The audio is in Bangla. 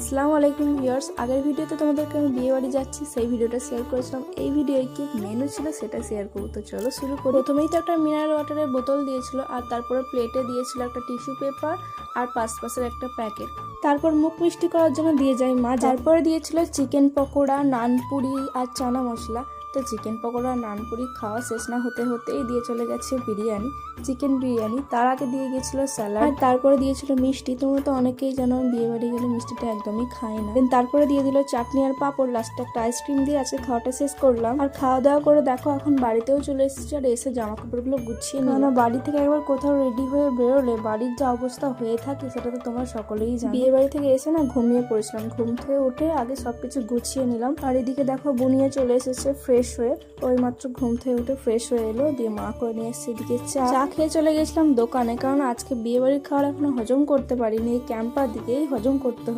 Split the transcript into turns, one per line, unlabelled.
আসসালামু আলাইকুম ভিউয়ার্স, আগের ভিডিওতে তোমাদেরকে আমি বিয়ে বাড়ি যাচ্ছি সেই ভিডিওটা শেয়ার করেছিলাম। এই ভিডিওয় কি মেনু ছিল সেটা শেয়ার করবো। তো চলো শুরু করি। প্রথমেই তো একটা মিনারেল ওয়াটারের বোতল দিয়েছিল, আর তারপরে প্লেটে দিয়েছিল একটা টিস্যু পেপার আর পাঁচপাশের একটা প্যাকেট। তারপর মুখ মিষ্টি করার জন্য দিয়ে যায় মা। তারপরে দিয়েছিল চিকেন পকোড়া, নানপুরি আর চানা মশলা। তো চিকেন পকোড়া নানপুরি খাওয়া শেষ না হতে হতেই দিয়ে চলে গেছে বিরিয়ানি, চিকেন বিরিয়ানি। তার আগে দিয়ে গেছিল স্যালাড, আর তারপরে দিয়েছিল মিষ্টি। তোমরা তো অনেকেই জানো আমি বিয়ে বাড়ি গেলে মিষ্টিটা একদমই খাই না। তারপরে দিয়ে দিল চাটনি আর পাঁপড়, লাস্টে একটা আইসক্রিম দিয়ে আছে খাওয়াটা শেষ করলাম। আর খাওয়া দাওয়া করে দেখো এখন বাড়িতেও চলে এসেছি, আর এসে জামা কাপড়গুলো গুছিয়ে নিলাম। না বাড়ি থেকে একবার কোথাও রেডি হয়ে বেরোলে বাড়ির যা অবস্থা হয়ে থাকে সেটা তো তোমরা সকলেই জানো। বিয়ে বাড়ি থেকে এসে না ঘুমিয়ে পড়েছিলাম, ঘুম থেকে উঠে আগে সবকিছু গুছিয়ে নিলাম। আর এদিকে দেখো বুনিয়া চলে এসেছে ফ্রেশ হয়ে, ওই মাত্র ঘুম থেকে উঠে ফ্রেশ হয়ে এলো, দিয়ে মা করে নিয়ে এসেছে এদিকে চা খেয়ে চলে গেছিলাম দোকানে, কারণ আজকে বিয়ে বাড়ির খাবার এখনো হজম করতে পারিনি, এই ক্যাম্পার দিকেই হজম করতে হবে।